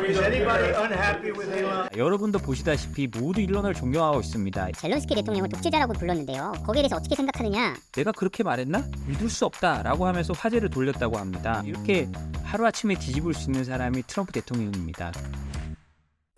Is anybody unhappy with Elon? 여러분도 보시다시피 모두 일론을 존경하고 있습니다. 젤런스키 대통령을 독재자라고 불렀는데요. 거기에 대해서 어떻게 생각하느냐? 내가 그렇게 말했나? 믿을 수 없다라고 하면서 화제를 돌렸다고 합니다. 이렇게 하루아침에 뒤집을 수 있는 사람이 트럼프 대통령입니다.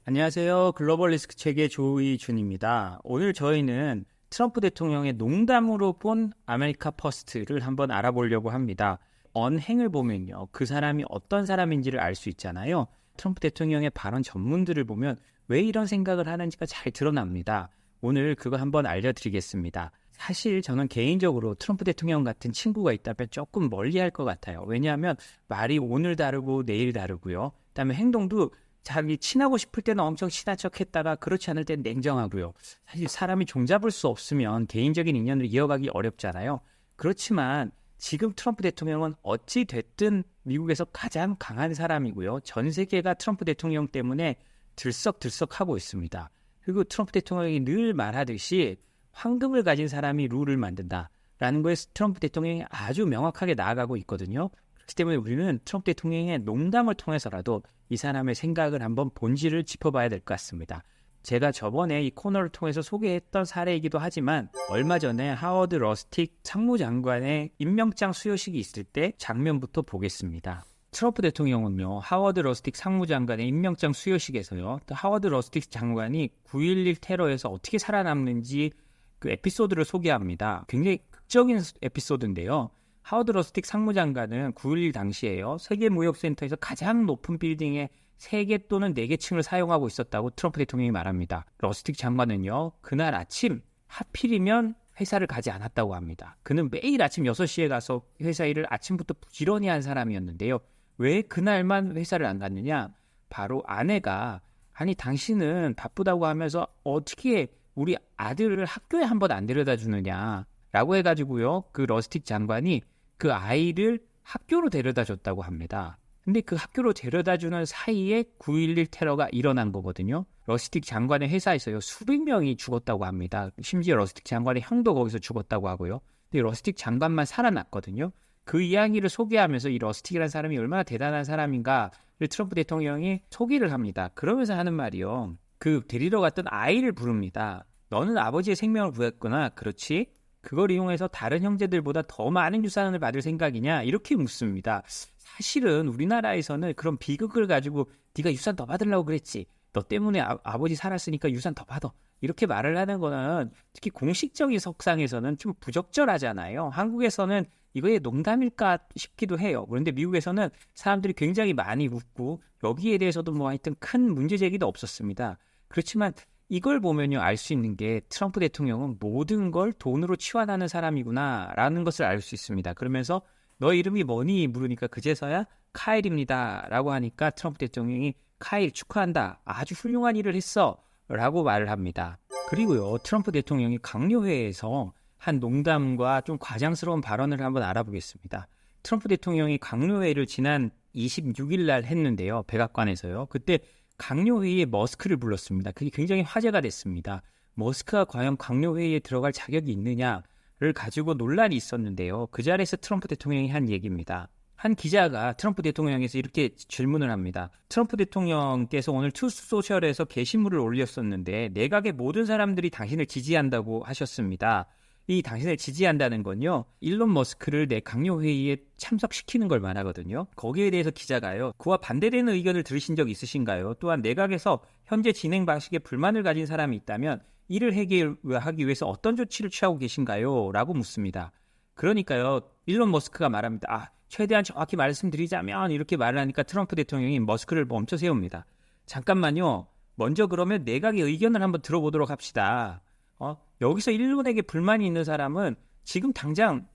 안녕하세요. 글로벌 리스크 책의 조의준입니다. 오늘 저희는 트럼프 대통령의 농담으로 본 아메리카 퍼스트를 한번 알아보려고 합니다. 언행을 보면요, 그 사람이 어떤 사람인지를 알 수 있잖아요. 트럼프 대통령의 발언 전문들을 보면 왜 이런 생각을 하는지가 잘 드러납니다. 오늘 그거 한번 알려드리겠습니다. 사실 저는 개인적으로 트럼프 대통령 같은 친구가 있다면 조금 멀리할 것 같아요. 왜냐하면 말이 오늘 다르고 내일 다르고요. 그다음에 행동도 자기 친하고 싶을 때는 엄청 친한 척 했다가 그렇지 않을 땐 냉정하고요. 사실 사람이 종잡을 수 없으면 개인적인 인연을 이어가기 어렵잖아요. 그렇지만 지금 트럼프 대통령은 어찌 됐든 미국에서 가장 강한 사람이고요. 전 세계가 트럼프 대통령 때문에 들썩들썩하고 있습니다. 그리고 트럼프 대통령이 늘 말하듯이 황금을 가진 사람이 룰을 만든다라는 거에 트럼프 대통령이 아주 명확하게 나아가고 있거든요. 그렇기 때문에 우리는 트럼프 대통령의 농담을 통해서라도 이 사람의 생각을 한번 본질을 짚어봐야 될 것 같습니다. 제가 저번에 이 코너를 통해서 소개했던 사례이기도 하지만 얼마 전에 하워드 러스틱 상무장관의 임명장 수여식이 있을 때 장면부터 보겠습니다. 트럼프 대통령은요, 하워드 러스틱 상무장관의 임명장 수여식에서요, 또 하워드 러스틱 장관이 9.11 테러에서 어떻게 살아남는지 그 에피소드를 소개합니다. 굉장히 극적인 에피소드인데요. 하워드 러스틱 상무장관은 9.11 당시에요, 세계무역센터에서 가장 높은 빌딩에 3개 또는 4개 층을 사용하고 있었다고 트럼프 대통령이 말합니다. 러스틱 장관은요, 그날 아침 하필이면 회사를 가지 않았다고 합니다. 그는 매일 아침 6시에 가서 회사 일을 아침부터 부지런히 한 사람이었는데요. 왜 그날만 회사를 안 갔느냐? 바로 아내가, 아니 당신은 바쁘다고 하면서 어떻게 우리 아들을 학교에 한번 안 데려다 주느냐 라고 해가지고요, 그 러스틱 장관이 그 아이를 학교로 데려다 줬다고 합니다. 근데 그 학교로 데려다주는 사이에 9.11 테러가 일어난 거거든요. 러스틱 장관의 회사에서요, 수백 명이 죽었다고 합니다. 심지어 러스틱 장관의 형도 거기서 죽었다고 하고요. 근데 러스틱 장관만 살아났거든요. 그 이야기를 소개하면서 이 러스틱이라는 사람이 얼마나 대단한 사람인가를 트럼프 대통령이 소개를 합니다. 그러면서 하는 말이요, 그 데리러 갔던 아이를 부릅니다. 너는 아버지의 생명을 구했구나. 그렇지? 그걸 이용해서 다른 형제들보다 더 많은 유산을 받을 생각이냐? 이렇게 묻습니다. 사실은 우리나라에서는 그런 비극을 가지고 네가 유산 더 받으려고 그랬지, 너 때문에 아버지 살았으니까 유산 더 받아, 이렇게 말을 하는 거는 특히 공식적인 석상에서는 좀 부적절하잖아요. 한국에서는 이거에 농담일까 싶기도 해요. 그런데 미국에서는 사람들이 굉장히 많이 웃고 여기에 대해서도 뭐 하여튼 큰 문제 제기도 없었습니다. 그렇지만 이걸 보면요, 알 수 있는 게 트럼프 대통령은 모든 걸 돈으로 치환하는 사람이구나 라는 것을 알 수 있습니다. 그러면서 너 이름이 뭐니? 물으니까 그제서야 카일입니다 라고 하니까 트럼프 대통령이 카일 축하한다, 아주 훌륭한 일을 했어 라고 말을 합니다. 그리고요, 트럼프 대통령이 강요회에서 한 농담과 좀 과장스러운 발언을 한번 알아보겠습니다. 트럼프 대통령이 강요회를 지난 26일 날 했는데요, 백악관에서요. 그때 강요회의에 머스크를 불렀습니다. 그게 굉장히 화제가 됐습니다. 머스크가 과연 강요회의에 들어갈 자격이 있느냐를 가지고 논란이 있었는데요. 그 자리에서 트럼프 대통령이 한 얘기입니다. 한 기자가 트럼프 대통령에서 이렇게 질문을 합니다. 트럼프 대통령께서 오늘 투소셜에서 게시물을 올렸었는데 내각의 모든 사람들이 당신을 지지한다고 하셨습니다. 이 당신을 지지한다는 건요, 일론 머스크를 내 강요회의에 참석시키는 걸 말하거든요. 거기에 대해서 기자가요, 그와 반대되는 의견을 들으신 적 있으신가요? 또한 내각에서 현재 진행 방식에 불만을 가진 사람이 있다면 이를 해결하기 위해서 어떤 조치를 취하고 계신가요? 라고 묻습니다. 그러니까요, 일론 머스크가 말합니다. 최대한 정확히 말씀드리자면, 이렇게 말을 하니까 트럼프 대통령이 머스크를 멈춰 세웁니다. 잠깐만요, 먼저 그러면 내각의 의견을 한번 들어보도록 합시다. 여기서 일론에게 불만이 있는 사람은 지금 당장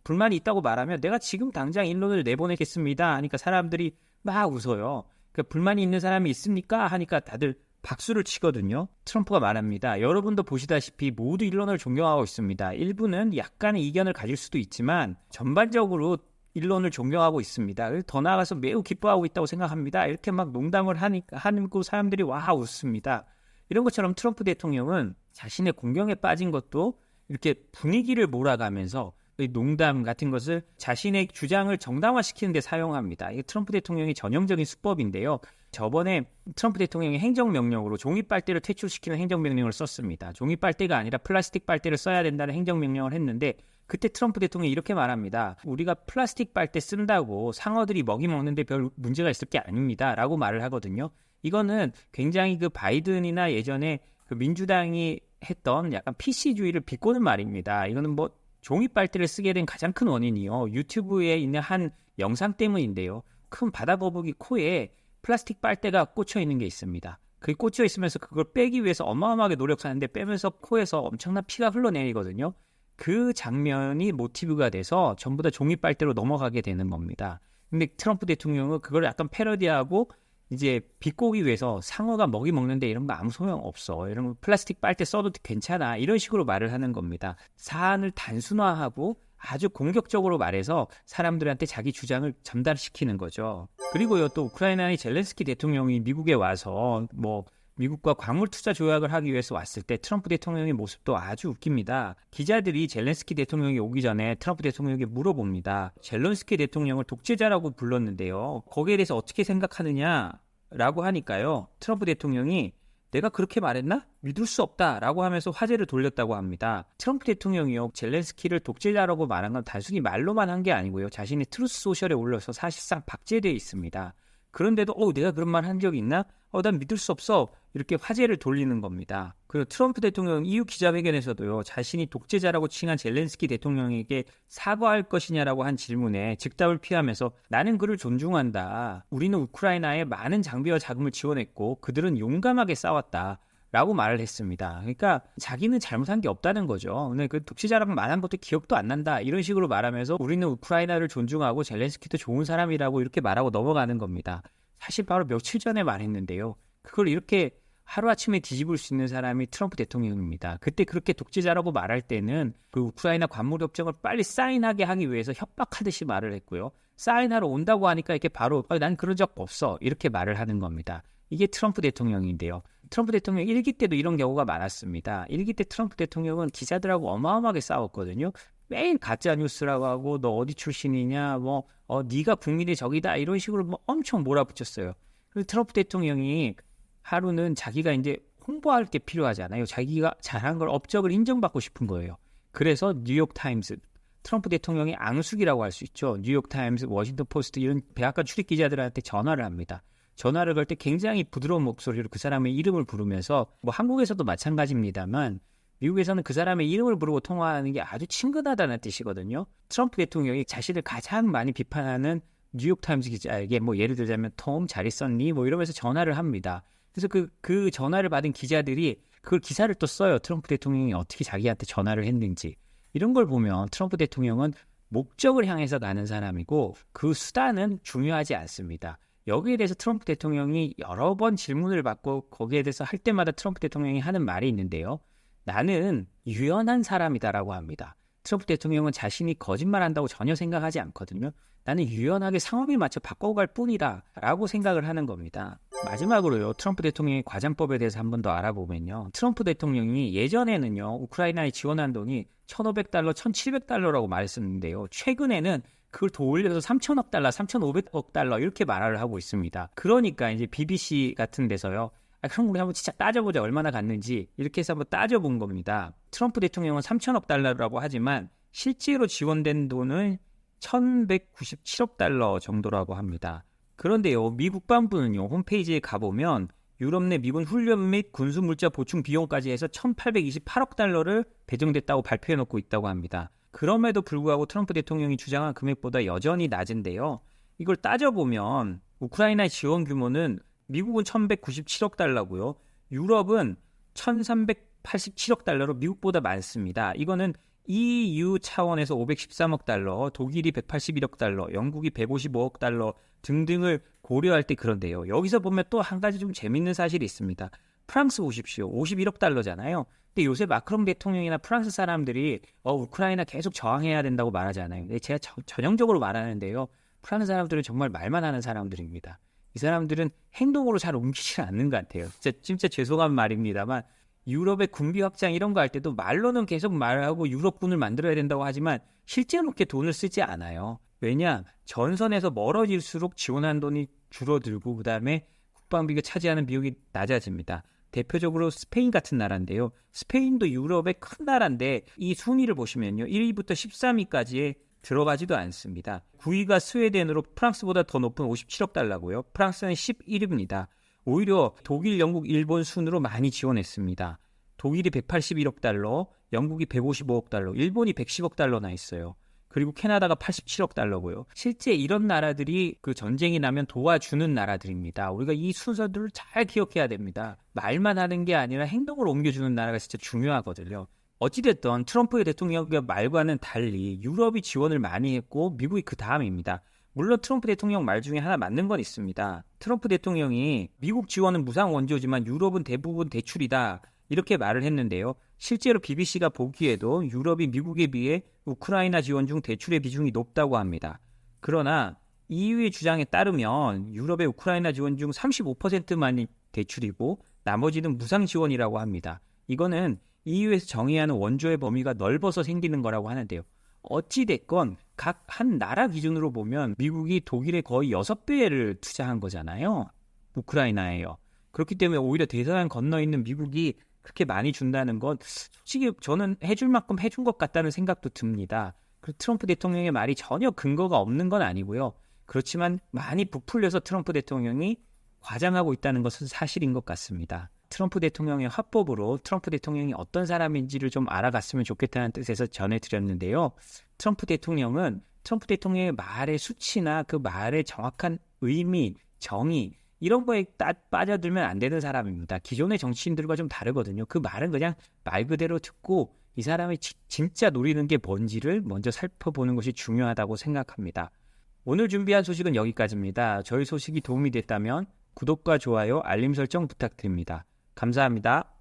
불만이 있다고 말하면 내가 지금 당장 일론을 내보내겠습니다 하니까 사람들이 막 웃어요. 그러니까 불만이 있는 사람이 있습니까? 하니까 다들 박수를 치거든요. 트럼프가 말합니다. 여러분도 보시다시피 모두 일론을 존경하고 있습니다. 일부는 약간의 이견을 가질 수도 있지만 전반적으로 일론을 존경하고 있습니다. 더 나아가서 매우 기뻐하고 있다고 생각합니다. 이렇게 막 농담을 하고 사람들이 와 웃습니다. 이런 것처럼 트럼프 대통령은 자신의 공경에 빠진 것도 이렇게 분위기를 몰아가면서 농담 같은 것을 자신의 주장을 정당화시키는 데 사용합니다. 이게 트럼프 대통령의 전형적인 수법인데요. 저번에 트럼프 대통령이 행정명령으로 종이빨대를 퇴출시키는 행정명령을 썼습니다. 종이빨대가 아니라 플라스틱 빨대를 써야 된다는 행정명령을 했는데 그때 트럼프 대통령이 이렇게 말합니다. 우리가 플라스틱 빨대 쓴다고 상어들이 먹이 먹는데 별 문제가 있을 게 아닙니다. 라고 말을 하거든요. 이거는 굉장히 그 바이든이나 예전에 그 민주당이 했던 약간 PC주의를 비꼬는 말입니다. 이거는 뭐 종이빨대를 쓰게 된 가장 큰 원인이요. 유튜브에 있는 한 영상 때문인데요. 큰 바다거북이 코에 플라스틱 빨대가 꽂혀 있는 게 있습니다. 그게 꽂혀 있으면서 그걸 빼기 위해서 어마어마하게 노력하는데 빼면서 코에서 엄청난 피가 흘러내리거든요. 그 장면이 모티브가 돼서 전부 다 종이빨대로 넘어가게 되는 겁니다. 근데 트럼프 대통령은 그걸 약간 패러디하고 이제 비꼬기 위해서 상어가 먹이 먹는데 이런 거 아무 소용 없어. 이런 거 플라스틱 빨대 써도 괜찮아. 이런 식으로 말을 하는 겁니다. 사안을 단순화하고 아주 공격적으로 말해서 사람들한테 자기 주장을 전달시키는 거죠. 그리고요, 또 우크라이나의 젤렌스키 대통령이 미국에 와서 뭐 미국과 광물 투자 조약을 하기 위해서 왔을 때 트럼프 대통령의 모습도 아주 웃깁니다. 기자들이 젤렌스키 대통령이 오기 전에 트럼프 대통령에게 물어봅니다. 젤렌스키 대통령을 독재자라고 불렀는데요. 거기에 대해서 어떻게 생각하느냐라고 하니까요. 트럼프 대통령이 내가 그렇게 말했나? 믿을 수 없다라고 하면서 화제를 돌렸다고 합니다. 트럼프 대통령이요, 젤렌스키를 독재자라고 말한 건 단순히 말로만 한 게 아니고요. 자신의 트루스 소셜에 올려서 사실상 박제되어 있습니다. 그런데도 내가 그런 말 한 적이 있나? 난 믿을 수 없어. 이렇게 화제를 돌리는 겁니다. 그리고 트럼프 대통령 EU 기자회견에서도요. 자신이 독재자라고 칭한 젤렌스키 대통령에게 사과할 것이냐라고 한 질문에 즉답을 피하면서 나는 그를 존중한다. 우리는 우크라이나에 많은 장비와 자금을 지원했고 그들은 용감하게 싸웠다. 라고 말을 했습니다. 그러니까 자기는 잘못한 게 없다는 거죠. 근데 그 독재자라고 말한 것도 기억도 안 난다. 이런 식으로 말하면서 우리는 우크라이나를 존중하고 젤렌스키도 좋은 사람이라고 이렇게 말하고 넘어가는 겁니다. 사실 바로 며칠 전에 말했는데요. 그걸 이렇게 하루아침에 뒤집을 수 있는 사람이 트럼프 대통령입니다. 그때 그렇게 독재자라고 말할 때는 그 우크라이나 관무협정을 빨리 사인하게 하기 위해서 협박하듯이 말을 했고요. 사인하러 온다고 하니까 이렇게 바로 난 그런 적 없어. 이렇게 말을 하는 겁니다. 이게 트럼프 대통령인데요. 트럼프 대통령 1기 때도 이런 경우가 많았습니다. 1기 때 트럼프 대통령은 기자들하고 어마어마하게 싸웠거든요. 매일 가짜 뉴스라고 하고 너 어디 출신이냐, 네가 국민의 적이다 이런 식으로 엄청 몰아붙였어요. 그리고 트럼프 대통령이 하루는 자기가 이제 홍보할 게 필요하잖아요. 자기가 잘한 걸 업적을 인정받고 싶은 거예요. 그래서 뉴욕타임스, 트럼프 대통령의 앙숙이라고 할 수 있죠. 뉴욕타임스, 워싱턴 포스트 이런 백악관 출입 기자들한테 전화를 합니다. 전화를 걸 때 굉장히 부드러운 목소리로 그 사람의 이름을 부르면서 한국에서도 마찬가지입니다만 미국에서는 그 사람의 이름을 부르고 통화하는 게 아주 친근하다는 뜻이거든요. 트럼프 대통령이 자신을 가장 많이 비판하는 뉴욕타임스 기자에게 예를 들자면 톰 잘 있었니? 이러면서 전화를 합니다. 그래서 그 전화를 받은 기자들이 그걸 기사를 또 써요. 트럼프 대통령이 어떻게 자기한테 전화를 했는지. 이런 걸 보면 트럼프 대통령은 목적을 향해서 가는 사람이고 그 수단은 중요하지 않습니다. 여기에 대해서 트럼프 대통령이 여러 번 질문을 받고 거기에 대해서 할 때마다 트럼프 대통령이 하는 말이 있는데요. 나는 유연한 사람이다라고 합니다. 트럼프 대통령은 자신이 거짓말한다고 전혀 생각하지 않거든요. 나는 유연하게 상황에 맞춰 바꿔갈 뿐이다 라고 생각을 하는 겁니다. 마지막으로요. 트럼프 대통령의 과장법에 대해서 한 번 더 알아보면요. 트럼프 대통령이 예전에는요. 우크라이나에 지원한 돈이 $1,500, $1,700라고 말했었는데요. 최근에는 그걸 더 올려서 3천억 달러, 3,500억 달러 이렇게 말을 하고 있습니다. 그러니까 이제 BBC 같은 데서요. 그럼 우리 한번 진짜 따져보자 얼마나 갔는지 이렇게 해서 한번 따져본 겁니다. 트럼프 대통령은 3천억 달러라고 하지만 실제로 지원된 돈은 1,197억 달러 정도라고 합니다. 그런데요. 미 국방부는요. 홈페이지에 가보면 유럽 내 미군 훈련 및 군수물자 보충 비용까지 해서 1,828억 달러를 배정됐다고 발표해놓고 있다고 합니다. 그럼에도 불구하고 트럼프 대통령이 주장한 금액보다 여전히 낮은데요. 이걸 따져보면 우크라이나의 지원 규모는 미국은 1,197억 달러고요. 유럽은 1,387억 달러로 미국보다 많습니다. 이거는 EU 차원에서 513억 달러, 독일이 181억 달러, 영국이 155억 달러 등등을 고려할 때 그런데요. 여기서 보면 또 한 가지 좀 재밌는 사실이 있습니다. 프랑스 보십시오. 51억 달러잖아요. 근데 요새 마크롱 대통령이나 프랑스 사람들이 우크라이나 계속 저항해야 된다고 말하잖아요. 근데 제가 전형적으로 말하는데요. 프랑스 사람들은 정말 말만 하는 사람들입니다. 이 사람들은 행동으로 잘 옮기지 않는 것 같아요. 진짜 죄송한 말입니다만 유럽의 군비 확장 이런 거 할 때도 말로는 계속 말하고 유럽군을 만들어야 된다고 하지만 실제로 그렇게 돈을 쓰지 않아요. 왜냐? 전선에서 멀어질수록 지원한 돈이 줄어들고 그다음에 국방비가 차지하는 비용이 낮아집니다. 대표적으로 스페인 같은 나라인데요. 스페인도 유럽의 큰 나라인데 이 순위를 보시면요. 1위부터 13위까지에 들어가지도 않습니다. 9위가 스웨덴으로 프랑스보다 더 높은 57억 달러고요. 프랑스는 11위입니다. 오히려 독일, 영국, 일본 순으로 많이 지원했습니다. 독일이 181억 달러, 영국이 155억 달러, 일본이 110억 달러나 있어요. 그리고 캐나다가 87억 달러고요. 실제 이런 나라들이 그 전쟁이 나면 도와주는 나라들입니다. 우리가 이 순서들을 잘 기억해야 됩니다. 말만 하는 게 아니라 행동을 옮겨주는 나라가 진짜 중요하거든요. 어찌됐든 트럼프 대통령의 말과는 달리 유럽이 지원을 많이 했고 미국이 그 다음입니다. 물론 트럼프 대통령 말 중에 하나 맞는 건 있습니다. 트럼프 대통령이 미국 지원은 무상 원조지만 유럽은 대부분 대출이다. 이렇게 말을 했는데요. 실제로 BBC가 보기에도 유럽이 미국에 비해 우크라이나 지원 중 대출의 비중이 높다고 합니다. 그러나 EU의 주장에 따르면 유럽의 우크라이나 지원 중 35%만이 대출이고 나머지는 무상 지원이라고 합니다. 이거는 EU에서 정의하는 원조의 범위가 넓어서 생기는 거라고 하는데요. 어찌됐건 각 한 나라 기준으로 보면 미국이 독일의 거의 6배를 투자한 거잖아요. 우크라이나에요. 그렇기 때문에 오히려 대서양 건너 있는 미국이 그렇게 많이 준다는 건 솔직히 저는 해줄 만큼 해준 것 같다는 생각도 듭니다. 그리고 트럼프 대통령의 말이 전혀 근거가 없는 건 아니고요. 그렇지만 많이 부풀려서 트럼프 대통령이 과장하고 있다는 것은 사실인 것 같습니다. 트럼프 대통령의 화법으로 트럼프 대통령이 어떤 사람인지를 좀 알아갔으면 좋겠다는 뜻에서 전해드렸는데요. 트럼프 대통령은 트럼프 대통령의 말의 수치나 그 말의 정확한 의미, 정의 이런 거에 빠져들면 안 되는 사람입니다. 기존의 정치인들과 좀 다르거든요. 그 말은 그냥 말 그대로 듣고 이 사람이 진짜 노리는 게 뭔지를 먼저 살펴보는 것이 중요하다고 생각합니다. 오늘 준비한 소식은 여기까지입니다. 저희 소식이 도움이 됐다면 구독과 좋아요, 알림 설정 부탁드립니다. 감사합니다.